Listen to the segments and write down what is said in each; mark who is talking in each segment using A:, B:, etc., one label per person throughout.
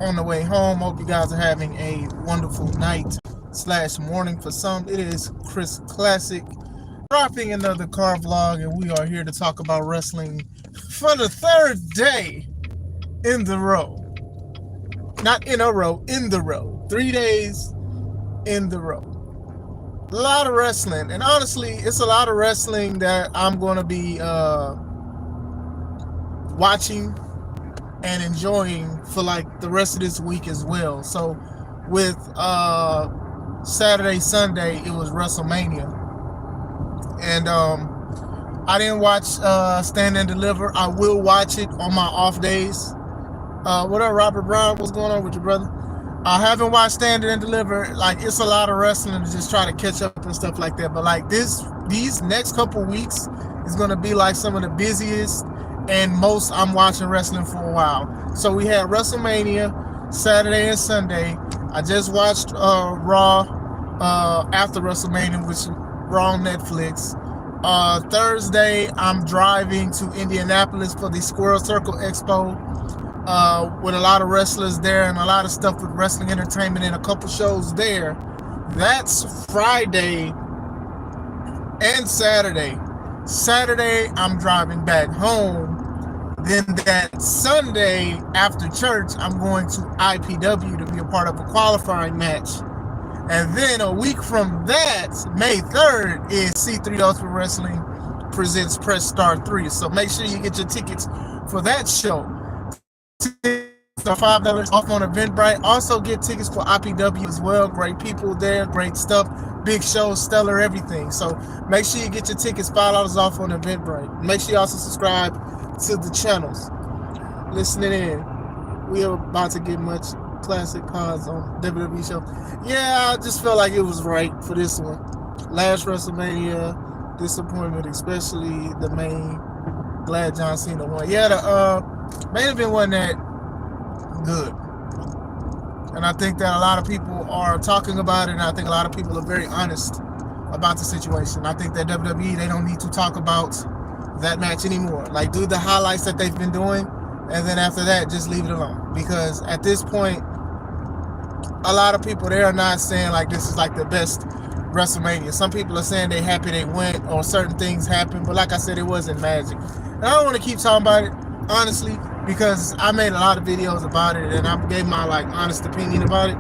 A: on the way home. Hope you guys are having a wonderful night / morning for some. It is Chris Classic dropping another car vlog, and we are here to talk about wrestling for the third day in the row. Not in a row, in the row. 3 days in the row. A lot of wrestling, and honestly, it's a lot of wrestling that I'm going to be watching and enjoying for like the rest of this week as well. So with Saturday, Sunday, it was WrestleMania, and I didn't watch Stand and Deliver. I will watch it on my off days. What up, Robert Brown? What's going on with you, brother? I haven't watched Stand and Deliver. Like, it's a lot of wrestling to just try to catch up and stuff like that. But like these next couple weeks is gonna be like some of the busiest and most I'm watching wrestling for a while. So we had WrestleMania Saturday and Sunday. I just watched Raw After Wrestlemania, which is Raw on Netflix. Thursday, I'm driving to Indianapolis for the Squirrel Circle Expo with a lot of wrestlers there and a lot of stuff with wrestling entertainment and a couple shows there. That's Friday and Saturday. Saturday, I'm driving back home. Then that Sunday after church, I'm going to IPW to be a part of a qualifying match. And then a week from that, May 3rd, is C3 Ultimate Wrestling presents Press Star 3. So make sure you get your tickets for that show. So $5 off on Eventbrite. Also get tickets for IPW as well. Great people there, great stuff, big shows, stellar everything. So make sure you get your tickets $5 off on Eventbrite. Make sure you also subscribe to the channels. Listening in, we are about to get much classic cards on WWE show. Yeah, I just felt like it was right for this one. Last WrestleMania, disappointment, especially the main. Glad John Cena won. Yeah, the main event wasn't that good, and I think that a lot of people are talking about it, and I think a lot of people are very honest about the situation. I think that WWE, they don't need to talk about that match anymore. Like, do the highlights that they've been doing, and then after that, just leave it alone. Because at this point, a lot of people, they are not saying like this is like the best WrestleMania. Some people are saying they happy they went or certain things happened, but like I said, it wasn't magic. And I don't want to keep talking about it, honestly, because I made a lot of videos about it and I gave my like honest opinion about it.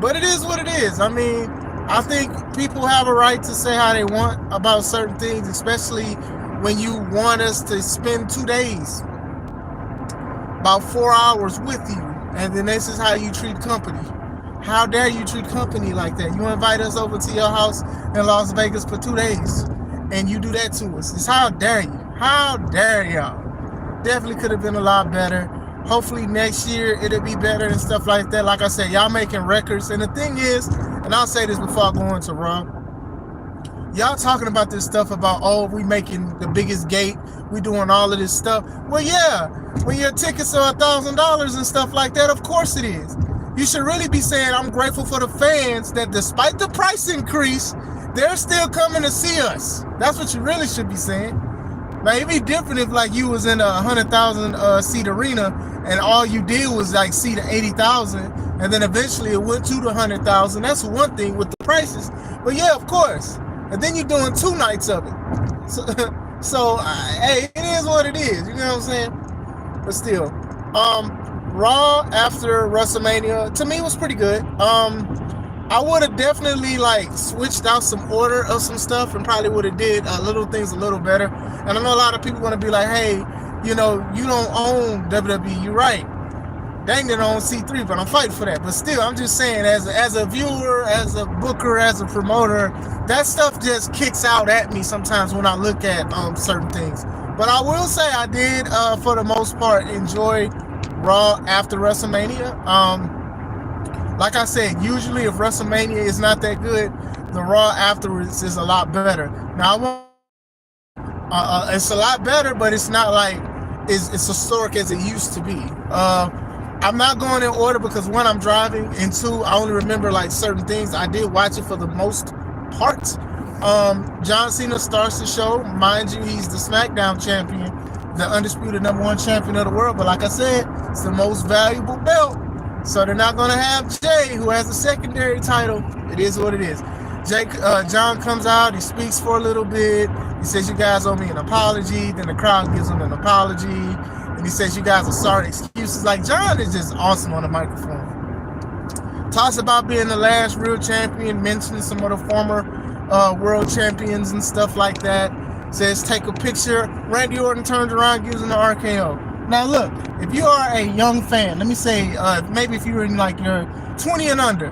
A: But it is what it is. I mean, I think people have a right to say how they want about certain things, especially when you want us to spend 2 days, about 4 hours with you, and then this is how you treat company. How dare you treat company like that? You invite us over to your house in Las Vegas for 2 days, and you do that to us. It's how dare you? How dare y'all? Definitely could have been a lot better. Hopefully next year it'll be better and stuff like that. Like I said, y'all making records. And the thing is, and I'll say this before I go into Raw, y'all talking about this stuff about, oh, we making the biggest gate, we doing all of this stuff. Well, yeah, when your tickets are $1,000 and stuff like that, of course it is. You should really be saying, I'm grateful for the fans that despite the price increase, they're still coming to see us. That's what you really should be saying. Now, it'd be different if like you was in a 100,000 seat arena and all you did was like seat 80,000, and then eventually it went to the 100,000. That's one thing with the prices. But yeah, of course. And then you're doing 2 nights of it. So hey, it is what it is. You know what I'm saying? But still, Raw after WrestleMania to me was pretty good. I would have definitely like switched out some order of some stuff and probably would have did little things a little better. And I know a lot of people want to be like, hey, you know, you don't own WWE. You're right. Dang, they don't own C3, but I'm fighting for that. But still, I'm just saying, as a viewer, as a booker, as a promoter, that stuff just kicks out at me sometimes when I look at certain things. But I will say I did, for the most part, enjoy Raw after WrestleMania. Like I said, usually if WrestleMania is not that good, the Raw afterwards is a lot better. Now, it's a lot better, but it's not like it's historic as it used to be. I'm not going in order because one, I'm driving, and two, I only remember like certain things. I did watch it for the most part. John Cena starts the show. Mind you, he's the SmackDown champion, the undisputed #1 champion of the world. But like I said, it's the most valuable belt So they're not going to have Jay, who has a secondary title. It is what it is. John comes out. He speaks for a little bit. He says, you guys owe me an apology. Then the crowd gives him an apology. And he says, you guys are sorry excuses. Like, John is just awesome on the microphone. Talks about being the last real champion, mentions some of the former world champions and stuff like that. Says, take a picture. Randy Orton turns around, gives him the RKO. Now, look, if you are a young fan, let me say, maybe if you're in like your 20 and under,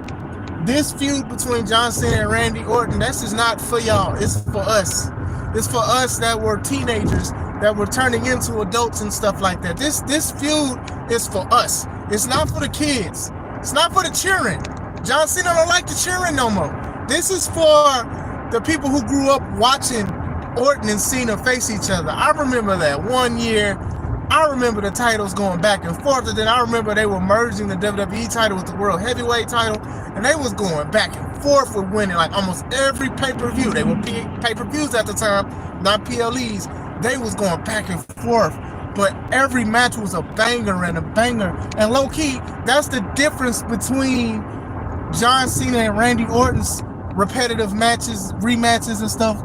A: this feud between John Cena and Randy Orton, this is not for y'all. It's for us. It's for us that were teenagers, that were turning into adults and stuff like that. This feud is for us. It's not for the kids. It's not for the cheering. John Cena don't like the cheering no more. This is for the people who grew up watching Orton and Cena face each other. I remember that one year. I remember the titles going back and forth, and then I remember they were merging the WWE title with the World Heavyweight title, and they was going back and forth with winning like almost every pay-per-view. They were pay-per-views at the time, not PLEs. They was going back and forth, but every match was a banger and a banger. And low-key, that's the difference between John Cena and Randy Orton's repetitive matches, rematches and stuff,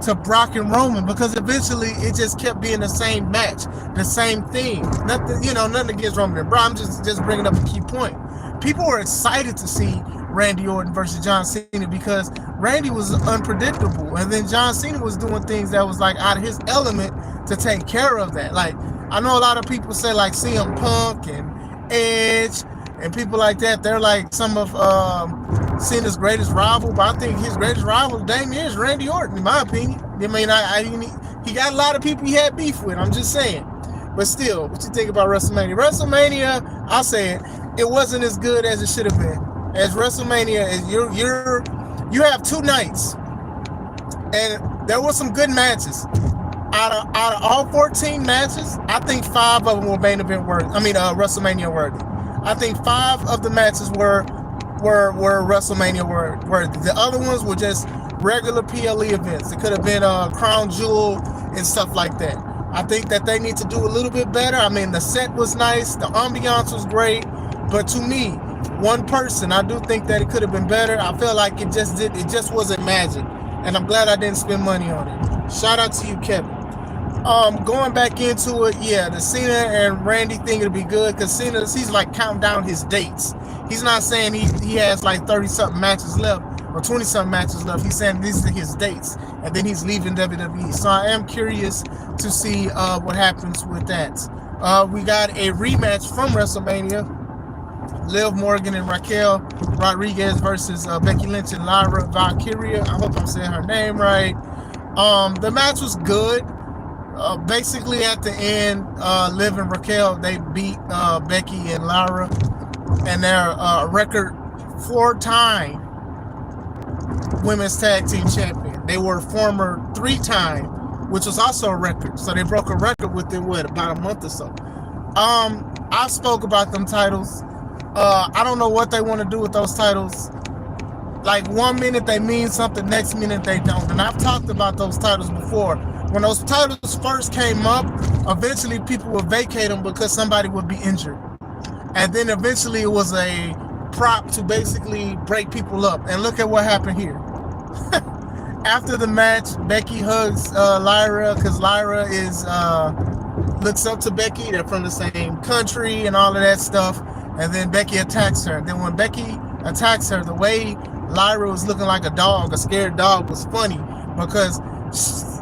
A: to Brock and Roman, because eventually it just kept being the same match, the same thing. Nothing against Roman and Brock. I'm just bringing up a key point. People were excited to see Randy Orton versus John Cena because Randy was unpredictable, and then John Cena was doing things that was like out of his element to take care of that. Like, I know a lot of people say like CM Punk and Edge and people like that, they're like some of Cena's greatest rival, but I think his greatest rival, dang near, is Randy Orton, in my opinion. I mean, he got a lot of people he had beef with, I'm just saying. But still, what you think about WrestleMania? WrestleMania, I'll say it wasn't as good as it should have been. As WrestleMania, you have 2 nights, and there were some good matches. Out of all 14 matches, I think 5 of them were main event worthy. WrestleMania worthy. I think 5 of the matches were WrestleMania worthy. The other ones were just regular PLE events. It could have been a Crown Jewel and stuff like that. I think that they need to do a little bit better. I mean, the set was nice, the ambiance was great, but to me, one person, I do think that it could have been better. I feel like it just wasn't magic, and I'm glad I didn't spend money on it. Shout out to you, Kevin. Going back into it, yeah, the Cena and Randy thing will be good because he's like counting down his dates. He's not saying he has like 30-something matches left or 20-something matches left. He's saying these are his dates, and then he's leaving WWE. So I am curious to see what happens with that. We got a rematch from WrestleMania. Liv Morgan and Raquel Rodriguez versus Becky Lynch and Lyra Valkyria. I hope I'm saying her name right. The match was good. Basically, at the end, Liv and Raquel, they beat Becky and Lyra, and they're record 4-time women's tag team champion. They were former 3-time, which was also a record. So they broke a record within about a month or so. I spoke about them titles. I don't know what they want to do with those titles. Like, one minute they mean something, next minute they don't. And I've talked about those titles before. When those titles first came up, eventually people would vacate them because somebody would be injured. And then eventually it was a prop to basically break people up. And look at what happened here. After the match, Becky hugs Lyra because Lyra looks up to Becky. They're from the same country and all of that stuff. And then Becky attacks her. And then when Becky attacks her, the way Lyra was looking like a dog, a scared dog, was funny because,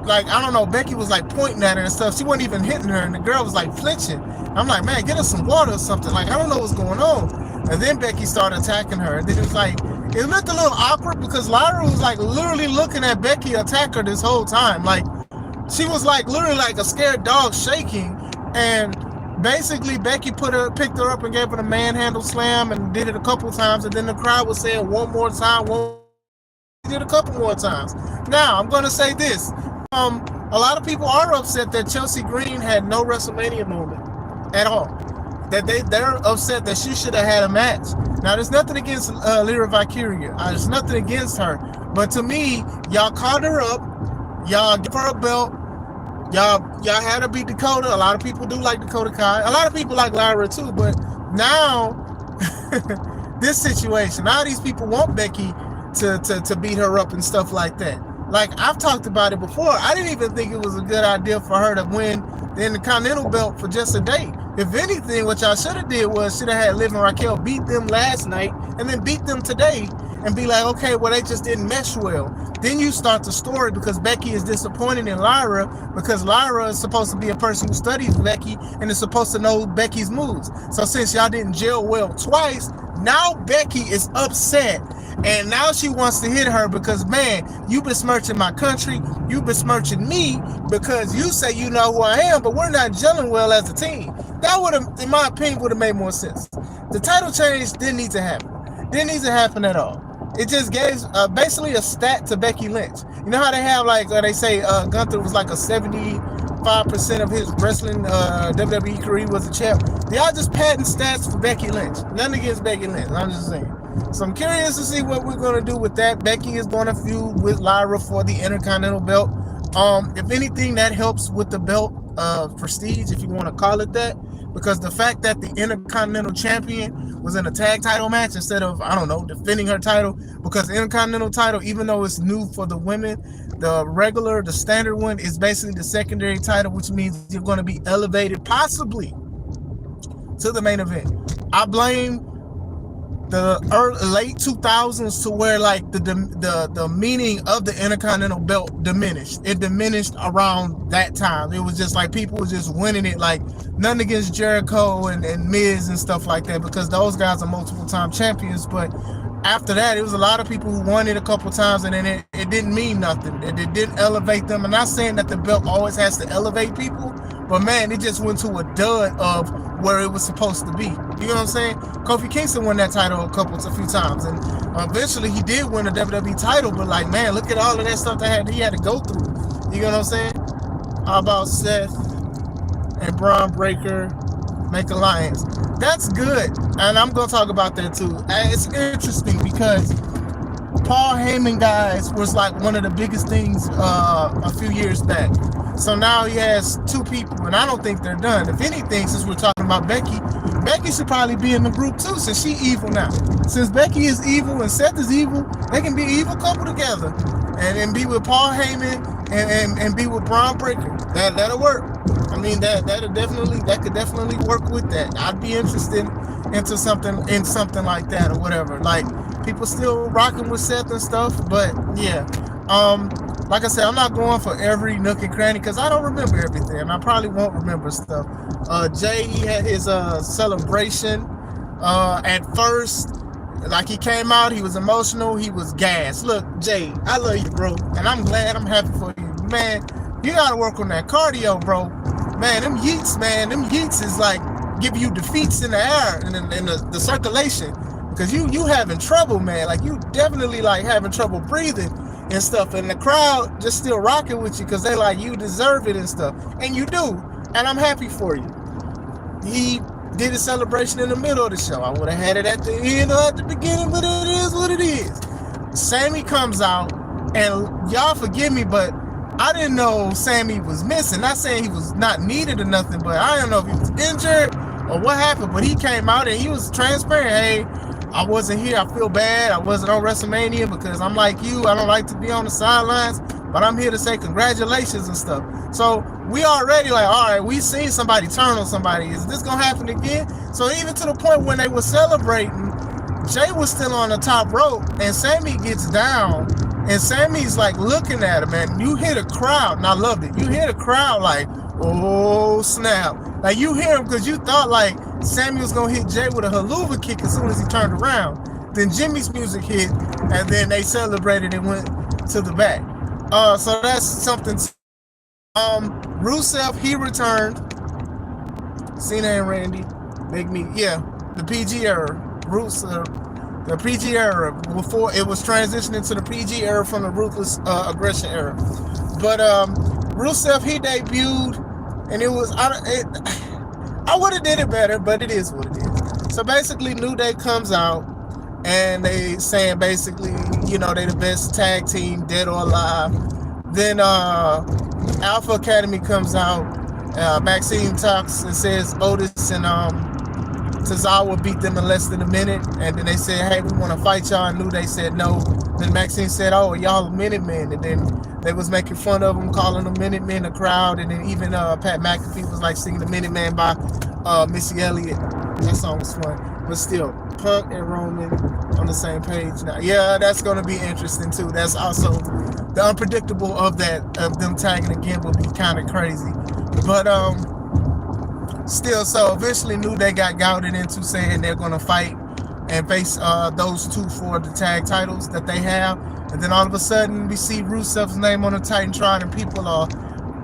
A: like, I don't know, Becky was like pointing at her and stuff. She wasn't even hitting her, and the girl was like flinching. I'm like, man, get us some water or something. Like, I don't know what's going on. And then Becky started attacking her. And then it was like, it looked a little awkward because Lyra was like literally looking at Becky attack her this whole time. Like, she was like literally like a scared dog shaking. And basically Becky picked her up and gave her the manhandle slam and did it a couple of times. And then the crowd was saying one more time, did a couple more times. Now, I'm going to say this. A lot of people are upset that Chelsea Green had no WrestleMania moment at all. That they're upset that she should have had a match. Now, there's nothing against Lyra Valkyria. There's nothing against her. But to me, y'all called her up. Y'all give her a belt. Y'all had her beat Dakota. A lot of people do like Dakota Kai. A lot of people like Lyra too. But now this situation. Now these people want Becky to beat her up and stuff like that. Like, I've talked about it before. I didn't even think it was a good idea for her to win the Intercontinental belt for just a day. If anything, what y'all should have did was should have had Liv and Raquel beat them last night and then beat them today and be like, okay, well, they just didn't mesh well. Then you start the story because Becky is disappointed in Lyra because Lyra is supposed to be a person who studies Becky and is supposed to know Becky's moves. So since y'all didn't gel well twice, now Becky is upset. And now she wants to hit her because, man, you besmirching my country. You besmirching me because you say you know who I am, but we're not gelling well as a team. That would have, in my opinion, would have made more sense. The title change didn't need to happen. Didn't need to happen at all. It just gave basically a stat to Becky Lynch. You know how they have, like, they say Gunther was like a 75% of his wrestling WWE career was a champ. Y'all just patent stats for Becky Lynch. Nothing against Becky Lynch. I'm just saying. So I'm curious to see what we're going to do with that. Becky is going to feud with Lyra for the Intercontinental belt. If anything, that helps with the belt prestige, if you want to call it that, because the fact that the Intercontinental champion was in a tag title match instead of, I don't know, defending her title, because the Intercontinental title, even though it's new for the women, the standard one is basically the secondary title, which means you're going to be elevated possibly to the main event. I blame the late 2000s to where, like, the meaning of the Intercontinental belt diminished. It diminished around that time. It was just like people were just winning it, like, nothing against Jericho and Miz and stuff like that, because those guys are multiple time champions. But after that, it was a lot of people who won it a couple times, and then it didn't mean nothing. It didn't elevate them. I'm not saying that the belt always has to elevate people, but man, it just went to a dud of where it was supposed to be. You know what I'm saying? Kofi Kingston won that title a few times, and eventually he did win a WWE title. But, like, man, look at all of that stuff that he had to go through. You know what I'm saying? How about Seth and Braun Breaker make alliance? That's good, and I'm gonna talk about that too. And it's interesting because Paul Heyman, guys, was like one of the biggest things a few years back. So now he has two people, and I don't think they're done. If anything, since we're talking about Becky should probably be in the group too, since she's evil now. Since Becky is evil and Seth is evil, they can be an evil couple together and be with Paul Heyman and be with Braun Breaker. That'll work. I mean, that could definitely work with that. I'd be interested into something like that or whatever. Like, people still rocking with Seth and stuff, but yeah. Like I said, I'm not going for every nook and cranny because I don't remember everything, and I probably won't remember stuff. Jay, he had his celebration. At first, like, he came out, he was emotional, he was gassed. Look, Jay, I love you, bro, and I'm happy for you, man. You gotta work on that cardio, bro. Man, them yeets is like giving you defeats in the air and in the circulation, because you having trouble, man. Like, you definitely like having trouble breathing and stuff, and the crowd just still rocking with you because they like, you deserve it and stuff, and you do, and I'm happy for you. He did a celebration in the middle of the show. I would have had it at the end or at the beginning, but it is what it is. Sammy comes out, and y'all forgive me, but I didn't know Sammy was missing. Not saying he was not needed or nothing, but I don't know if he was injured or what happened, but he came out and he was transparent. Hey, I wasn't here. I feel bad. I wasn't on WrestleMania because I'm like you. I don't like to be on the sidelines, but I'm here to say congratulations and stuff. So we already like, all right, we seen somebody turn on somebody. Is this going to happen again? So even to the point when they were celebrating, Jay was still on the top rope, and Sammy gets down, and Sammy's like looking at him, and you hear the crowd, and I loved it. You hear the crowd like, oh snap. Like, you hear him because you thought like Sammy was going to hit Jay with a haluva kick as soon as he turned around. Then Jimmy's music hit, and then they celebrated and went to the back. So that's something. Rusev, he returned. Cena and Randy, the PG era. Rusev, the PG era, before it was transitioning to the PG era from the Ruthless Aggression era. But Rusev, he debuted, and it was, I would have did it better, but it is what it is. So basically, New Day comes out, and they saying basically, you know, they the best tag team, dead or alive. Then Alpha Academy comes out. Maxine talks and says Otis and Tozawa beat them in less than a minute, and then they said, hey, we want to fight y'all, and New Day said no. Then Maxine said, oh, y'all Minutemen, and then they was making fun of them, calling them Minutemen, the crowd, and then even Pat McAfee was like singing the Minuteman by Missy Elliott. That song was fun, but still, Punk and Roman on the same page now. Yeah, that's going to be interesting too. That's also the unpredictable of them tagging again will be kind of crazy, but still, so eventually New Day got goaded into saying they're going to fight and face those two for the tag titles that they have. And then all of a sudden, we see Rusev's name on the Titantron, and people are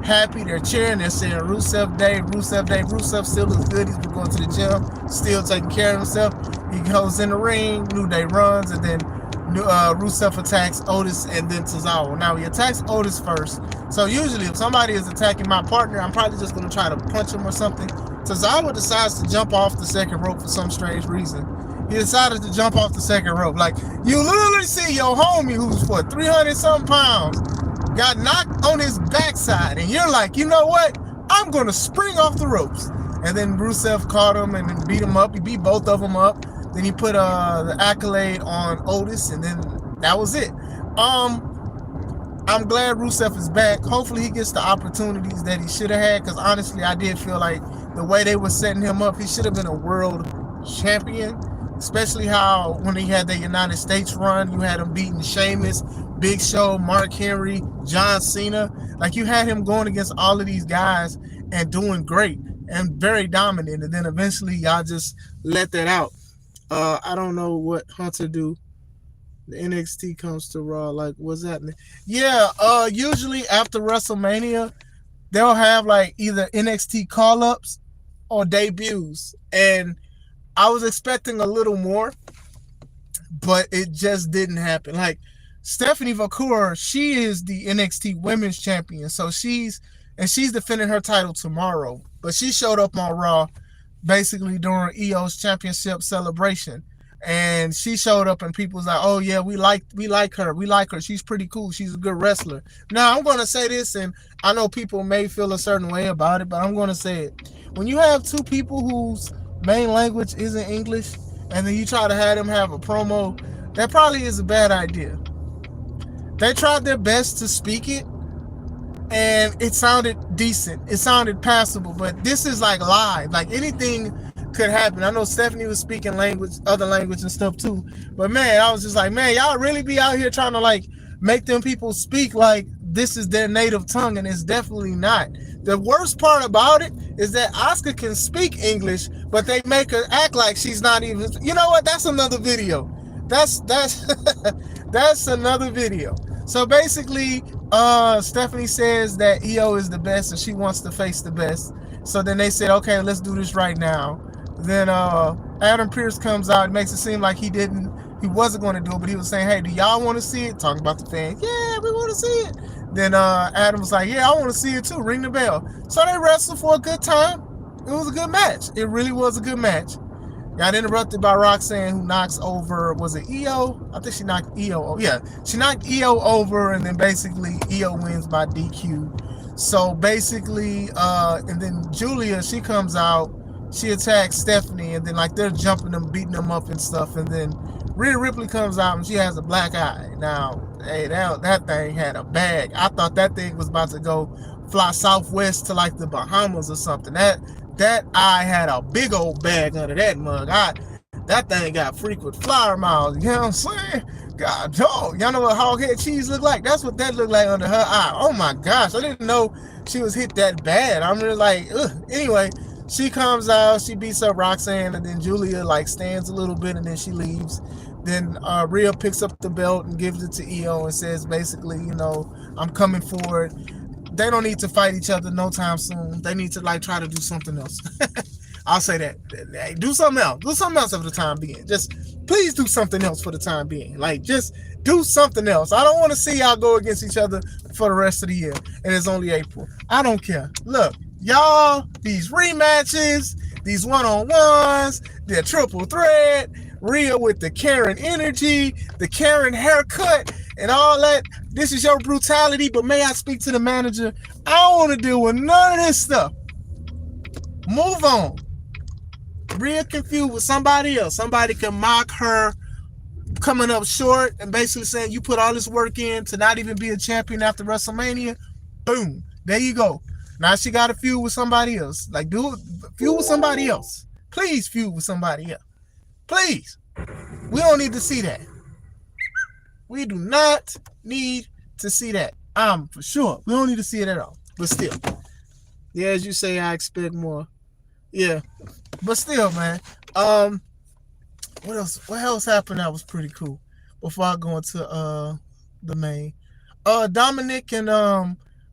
A: happy. They're cheering. They're saying Rusev Day, Rusev Day. Rusev still looks good. He's been going to the gym, still taking care of himself. He goes in the ring. New Day runs, and then Rusev attacks Otis and then Tozawa. Now, he attacks Otis first. So usually, if somebody is attacking my partner, I'm probably just going to try to punch him or something. Tozawa decides to jump off the second rope for some strange reason. He decided to jump off the second rope. Like, you literally see your homie who's, 300-something pounds, got knocked on his backside, and you're like, you know what? I'm going to spring off the ropes. And then Rusev caught him and then beat him up. He beat both of them up. Then he put the accolade on Otis, and then that was it. I'm glad Rusev is back. Hopefully he gets the opportunities that he should have had, because honestly, I did feel like the way they were setting him up, he should have been a world champion, especially how when he had the United States run, you had him beating Sheamus, Big Show, Mark Henry, John Cena. Like, you had him going against all of these guys and doing great and very dominant, and then eventually y'all just let that out. I don't know what Hunter do. The NXT comes to Raw. Like, what's happening? Yeah, usually after WrestleMania, they'll have like either NXT call-ups or debuts. And I was expecting a little more, but it just didn't happen. Like, Stephanie Vacour, she is the NXT Women's Champion. So she's defending her title tomorrow. But she showed up on Raw basically during EO's championship celebration. And she showed up and people was like, oh yeah, we like her. She's pretty cool. She's a good wrestler. Now, I'm going to say this, and I know people may feel a certain way about it, but I'm going to say it. When you have two people whose main language isn't English, and then you try to have them have a promo, that probably is a bad idea. They tried their best to speak it, and it sounded decent. It sounded passable, but this is like live. Like, anything could happen. I know Stephanie was speaking other language and stuff too, but man, I was just like, man, y'all really be out here trying to like make them people speak like this is their native tongue, and it's definitely not. The worst part about it is that Asuka can speak English, but they make her act like she's not even. You know what? That's another video. That's that's another video. So basically, Stephanie says that EO is the best and she wants to face the best. So then they said, okay, let's do this right now. Then Adam Pearce comes out and makes it seem like he wasn't going to do it, but he was saying, hey, do y'all want to see it? Talking about the fans. Yeah, we want to see it. Then Adam was like, yeah, I want to see it too. Ring the bell. So they wrestled for a good time. It was a good match. It really was a good match. Got interrupted by Roxanne, who knocks over, was it EO? I think she knocked EO over. Yeah, she knocked EO over, and then basically EO wins by DQ. So basically, and then Julia, she comes out, she attacks Stephanie, and then like they're jumping them, beating them up and stuff, and then Rhea Ripley comes out and she has a black eye. Now, hey, that thing had a bag. I thought that thing was about to go fly southwest to like the Bahamas or something. That eye had a big old bag under that mug. That thing got frequent flyer miles. You know what I'm saying? God, dog. Y'all know what hoghead cheese look like? That's what that looked like under her eye. Oh my gosh, I didn't know she was hit that bad. I'm really like, ugh. Anyway, she comes out, she beats up Roxanne, and then Julia like stands a little bit, and then she leaves. Then Rhea picks up the belt and gives it to EO and says basically, you know, I'm coming for it. They don't need to fight each other no time soon. They need to like try to do something else. I'll say that. Hey, do something else. Do something else for the time being. Just please do something else for the time being. Like, just do something else. I don't want to see y'all go against each other for the rest of the year. And it's only April. I don't care. Look, y'all, these rematches, these one-on-ones, the triple threat, Rhea with the Karen energy, the Karen haircut, and all that. This is your brutality, but may I speak to the manager? I don't want to deal with none of this stuff. Move on. Rhea can feud with somebody else. Somebody can mock her coming up short and basically saying you put all this work in to not even be a champion after WrestleMania. Boom. There you go. Now she got to feud with somebody else. Like, do feud with somebody else. Please feud with somebody else. Please. We don't need to see that. We do not need to see that. For sure. We don't need to see it at all. But still. Yeah, as you say, I expect more. Yeah. But still, man. What else? What else happened that was pretty cool? Before I go into the main. Dominic and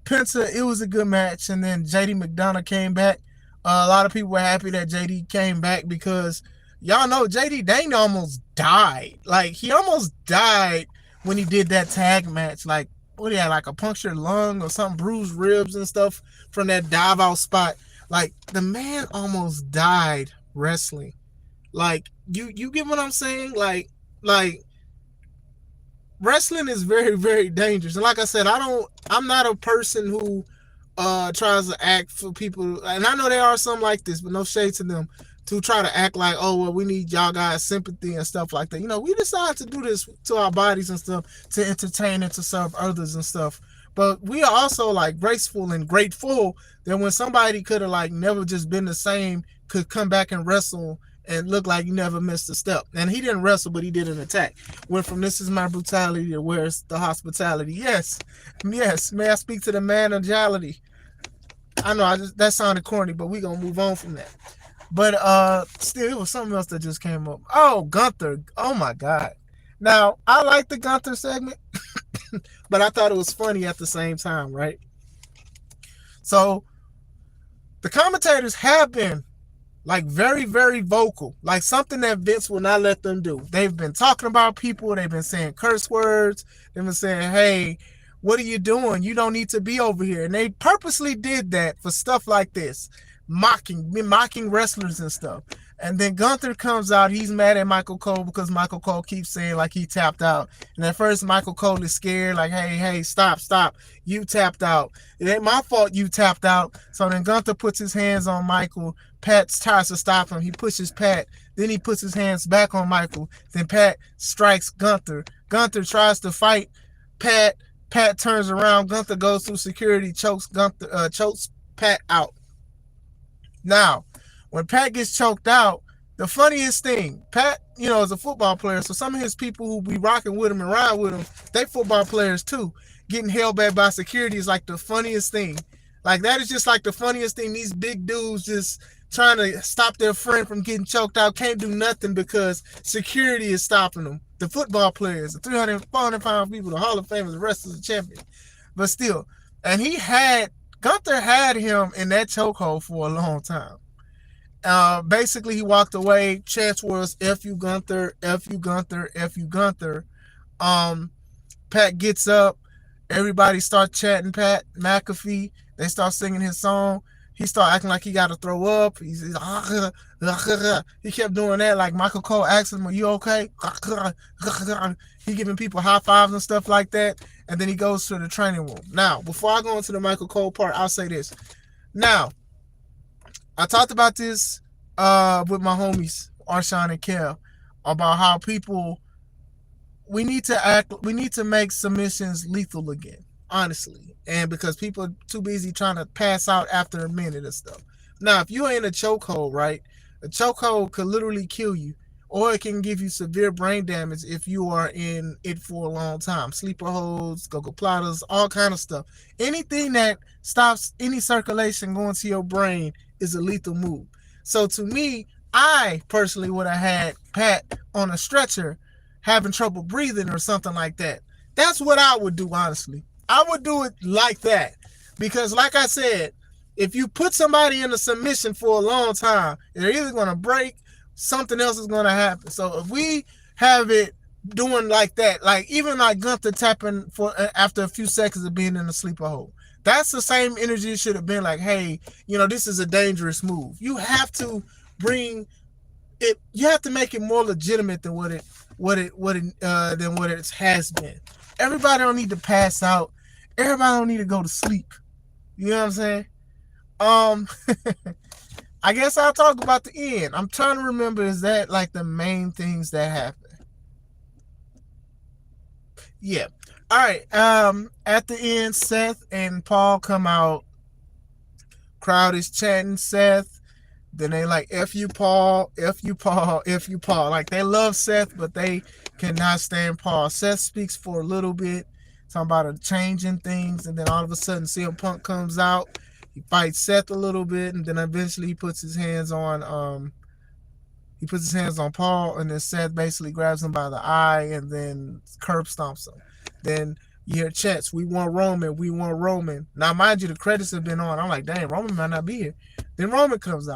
A: Penta, it was a good match, and then JD McDonough came back. A lot of people were happy that JD came back because y'all know JD Dane almost died. Like he almost died when he did that tag match. Like what he had, like a punctured lung or something, bruised ribs and stuff from that dive out spot. Like the man almost died wrestling. Like you get what I'm saying? Like wrestling is very, very dangerous. And like I said, I'm not a person who tries to act for people, and I know there are some like this, but no shade to them, to try to act like, oh well, we need y'all guys sympathy and stuff like that. You know, we decide to do this to our bodies and stuff to entertain and to serve others and stuff. But we are also like graceful and grateful that when somebody could have like never just been the same could come back and wrestle and look like you never missed a step. And he didn't wrestle, but he did an attack. Went from this is my brutality to where's the hospitality. Yes. May I speak to the managality? I know that sounded corny, but we gonna move on from that. But still, it was something else that just came up. Oh, Gunther. Oh my God. Now, I like the Gunther segment, but I thought it was funny at the same time, right? So the commentators have been like very, very vocal, like something that Vince will not let them do. They've been talking about people. They've been saying curse words. They've been saying, hey, what are you doing? You don't need to be over here. And they purposely did that for stuff like this, mocking wrestlers and stuff. And then Gunther comes out. He's mad at Michael Cole because Michael Cole keeps saying like he tapped out. And at first Michael Cole is scared, like, hey, stop. You tapped out. It ain't my fault you tapped out. So then Gunther puts his hands on Michael. Pat tries to stop him. He pushes Pat. Then he puts his hands back on Michael. Then Pat strikes Gunther. Gunther tries to fight Pat. Pat turns around. Gunther goes through security, chokes Pat out. Now, when Pat gets choked out, the funniest thing, Pat, is a football player, so some of his people who be rocking with him and ride with him, they football players too. Getting held back by security is like the funniest thing. Like that is just like the funniest thing. These big dudes just trying to stop their friend from getting choked out, can't do nothing because security is stopping them. The football players, the 300, 400-pound people, the Hall of Famers, the wrestlers, the champion. But still, and Gunther had him in that chokehold for a long time. Basically, he walked away. Chants was F you Gunther, F you Gunther, F you Gunther. Pat gets up. Everybody starts chanting Pat McAfee. They start singing his song. He started acting like he got to throw up. He kept doing that. Like Michael Cole asked him, are you okay? He giving people high fives and stuff like that. And then he goes to the training room. Now, before I go into the Michael Cole part, I'll say this. Now, I talked about this with my homies, Arshawn and Kel, about how we need to make submissions lethal again, honestly. And because people are too busy trying to pass out after a minute and stuff. Now, if you're in a chokehold, right, a chokehold could literally kill you, or it can give you severe brain damage if you are in it for a long time. Sleeper holds, gogoplatas, all kind of stuff. Anything that stops any circulation going to your brain is a lethal move. So to me, I personally would have had Pat on a stretcher having trouble breathing or something like that. That's what I would do, honestly. I would do it like that. Because like I said, if you put somebody in a submission for a long time, they're either going to break, something else is going to happen. So if we have it doing like that, like even like Gunther tapping for after a few seconds of being in a sleeper hold, that's the same energy it should have been. Like, hey, this is a dangerous move. You have to bring it. You have to make it more legitimate than what it has been. Everybody don't need to pass out. Everybody don't need to go to sleep. You know what I'm saying? I guess I'll talk about the end. I'm trying to remember, is that like the main things that happen? Yeah. All right. At the end, Seth and Paul come out. Crowd is chanting Seth. Then they like F you Paul, F you Paul, F you Paul. Like they love Seth, but they cannot stand Paul. Seth speaks for a little bit, talking about a changing things, and then all of a sudden CM Punk comes out. He fights Seth a little bit, and then eventually he puts his hands on Paul, and then Seth basically grabs him by the eye and then curb stomps him. Then you hear chants, "We want Roman, we want Roman." Now, mind you, the credits have been on. I'm like, dang, Roman might not be here. Then Roman comes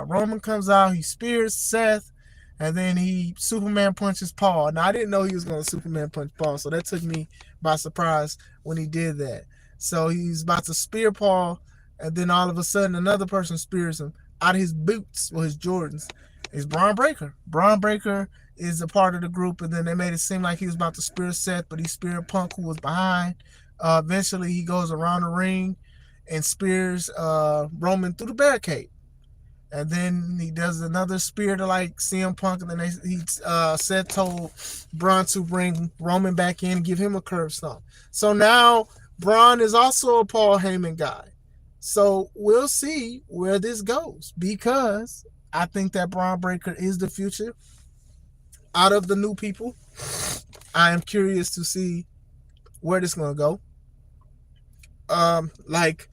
A: out. He spears Seth, and then he Superman punches Paul. Now, I didn't know he was going to Superman punch Paul, so that took me by surprise when he did that. So he's about to spear Paul, and then all of a sudden, another person spears him out of his boots or his Jordans. Is Braun Breaker. Braun Breaker is a part of the group, and then they made it seem like he was about to spear Seth, but he speared Punk, who was behind. Eventually, he goes around the ring and spears Roman through the barricade. And then he does another spear to like CM Punk, and then Seth told Braun to bring Roman back in and give him a curb stomp. So now Braun is also a Paul Heyman guy. So we'll see where this goes, because I think that Braun Breaker is the future out of the new people. I am curious to see where this is going to go. Like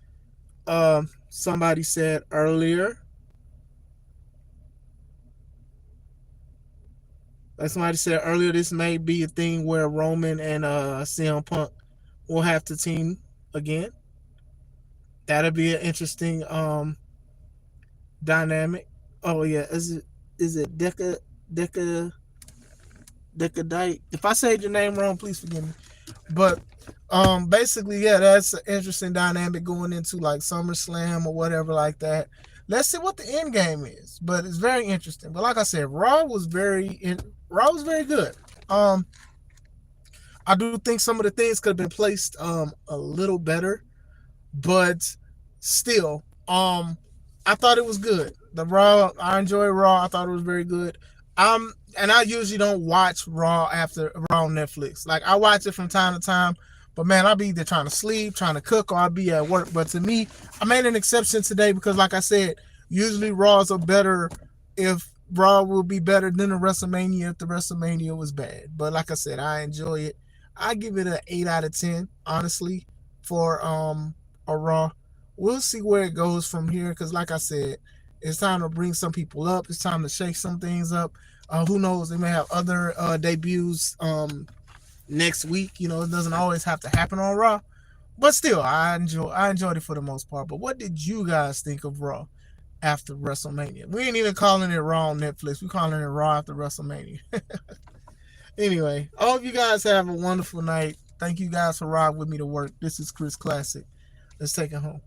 A: somebody said earlier, this may be a thing where Roman and CM Punk will have to team again. That'll be an interesting dynamic. Oh yeah, is it Decadite? If I said your name wrong, please forgive me. But basically, yeah, that's an interesting dynamic going into like SummerSlam or whatever like that. Let's see what the end game is, but it's very interesting. But like I said, Raw was very good. I do think some of the things could have been placed a little better, but still, I thought it was good. The Raw, I enjoy Raw. I thought it was very good. And I usually don't watch Raw on Netflix. Like I watch it from time to time, but man, I'll be either trying to sleep, trying to cook, or I'll be at work. But to me, I made an exception today because, like I said, usually Raws are better if Raw will be better than the WrestleMania if the WrestleMania was bad. But like I said, I enjoy it. I give it an 8 out of 10, honestly, for a Raw. We'll see where it goes from here because, like I said, it's time to bring some people up. It's time to shake some things up. Who knows? They may have other debuts next week. You know, it doesn't always have to happen on Raw. But still, I enjoyed it for the most part. But what did you guys think of Raw after WrestleMania? We ain't even calling it Raw on Netflix. We're calling it Raw after WrestleMania. Anyway, I hope you guys have a wonderful night. Thank you guys for riding with me to work. This is Chris Classic. Let's take it home.